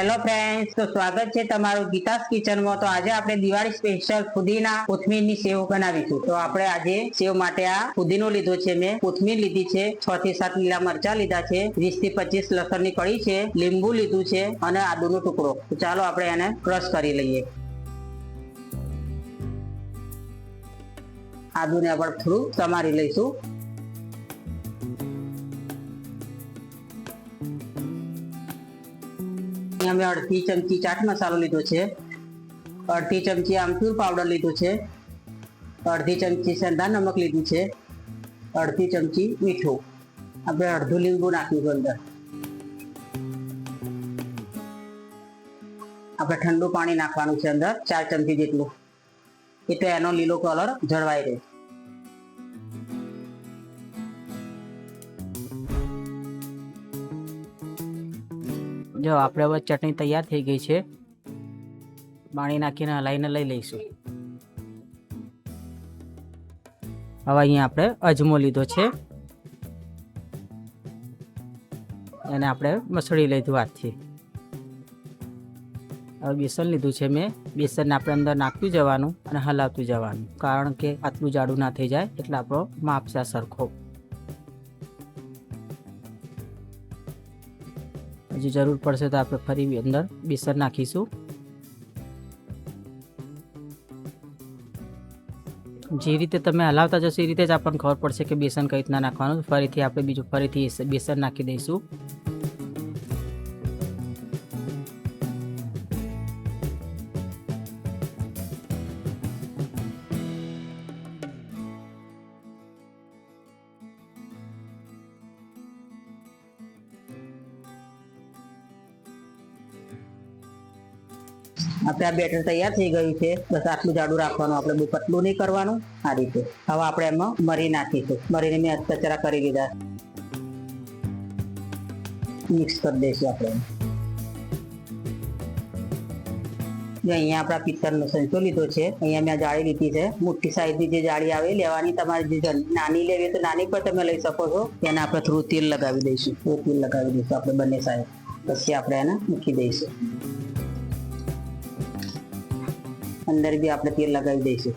Hello friends, તો સ્વાગત છે તમારું ગીતાસ કિચનમાં। તો આજે આપણે દિવાળી સ્પેશિયલ ફુદીના કોથમીરની સેવ બનાવીશું। તો આપણે આજે સેવ માટે આ ફુદીનો લીધો છે, મેં કોથમીર લીધી છે, 6 થી 7 લીલા મરચા લીધા છે, 20 થી 25 લસણની કળી છે, લીંબુ લીધું છે અને આદુનો ટુકડો। તો ચાલો આપણે એને ક્રશ કરી લઈએ। આદુને આપણે થોડું સમારી લઈશું। અમે અડધી ચમચી ચાટ મસાલો લીધો છે, અડધી ચમચી આમચૂર પાવડર લીધો છે, અડધી ચમચી સેંધા નમક લીધું છે, અડધી ચમચી મીઠું, આપણે અડધું લીંબુ નાખ્યું અંદર। આપણે ઠંડુ પાણી નાખવાનું છે અંદર 4 ચમચી જેટલું, એટલે એનો લીલો કલર જળવાઈ રહે। જો આપણે હવે ચટણી તૈયાર થઈ ગઈ છે, પાણી નાખીને હલાવીને લઈ લઈશું। હવે અહીંયા આપણે અજમો લીધો છે, એને આપણે મસળી લીધું હાથથી। હવે બેસન લીધું છે મેં, બેસન આપણે અંદર નાખતું જવાનું અને હલાવતું જવાનું, કારણ કે આટલું જાડું ના થઈ જાય એટલે આપણો માપ છે સરખો। હજી જરૂર પડશે તો આપણે ફરી અંદર બેસન નાખીશું। જે રીતે તમે હલાવતા જશો એ રીતે જ આપણને ખબર પડશે કે બેસન કઈ રીતના નાખવાનું। ફરીથી આપણે બીજું ફરીથી બેસન નાખી દઈશું। આપણે આ બેટર તૈયાર થઈ ગયું છે, બસ આટલું જાડું રાખવાનું, આપણે બહુ પતલું નહીં કરવાનું। આ રીતે હવે આપણે એમાં મરી નાખીશું। મરીને મેં કચરા કરી લીધા, મિક્સ કરી દઈશું આપણે। અહીંયા આપણા પિત્તળનો સંચો લીધો છે, અહીંયા મેં જાળી લીધી છે, મોટી સાઈઝની જે જાળી આવે લેવાની, તમારે જે નાની લેવી તો નાની પર તમે લઈ શકો છો। એને આપણે થોડું તેલ લગાવી દઈશું, તેલ લગાવી દઈશું આપણે બંને સાઈડ, પછી આપણે એને મૂકી દઈશું। અંદર બી આપણે તેલ લગાવી દઈશું।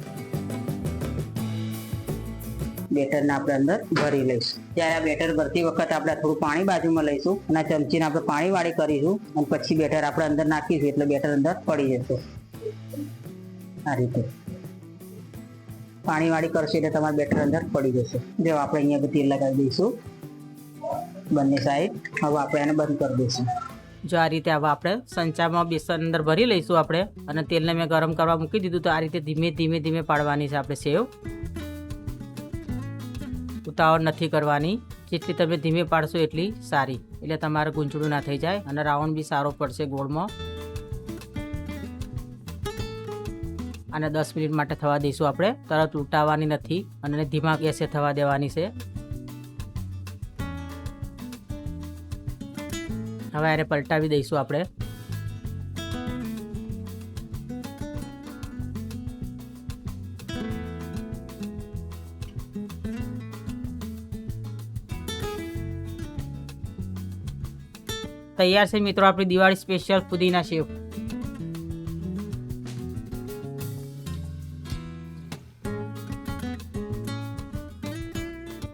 બેટરને આપણે અંદર ભરી લઈશું। ત્યારે આ બેટર ભરતી વખત આપણે થોડું પાણી બાજુમાં લઈશું અને ચમચીને આપણે પાણી વાળી કરીશું અને પછી બેટર આપણે અંદર નાખીશું, એટલે બેટર અંદર પડી જશે। આ રીતે પાણી વાળી કરશું એટલે તમારું બેટર અંદર પડી જશે। જો આપણે અહીંયા તેલ લગાવી દઈશું બંને સાઈડ। હવે આપણે એને બંધ કરી દઈશું। જો આ રીતે હવે આપણે સંચામાં બેસન અંદર ભરી લઈશું આપણે, અને તેલને મેં ગરમ કરવા મૂકી દીધું। તો આ રીતે ધીમે ધીમે ધીમે પાડવાની છે આપણે સેવ, ઉતાવળ નથી કરવાની। જેટલી તમે ધીમે પાડશો એટલી સારી, એટલે તમારે ગૂંચળું ના થઈ જાય અને રાઉન્ડ બી સારો પડશે ગોળમાં। અને 10 મિનિટ માટે થવા દઈશું આપણે, તરત ઉલટાવવાની નથી અને ધીમા ગેસે થવા દેવાની છે। હવે એને પલટાવી દઈશું આપણે। તૈયાર છે મિત્રો આપણી દિવાળી સ્પેશિયલ ફુદીના સેવ।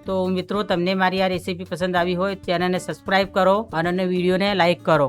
તો મિત્રો તમને મારી આ રેસીપી પસંદ આવી હોય ચેનલને સબસ્ક્રાઇબ કરો અને વિડીયોને લાઈક કરો।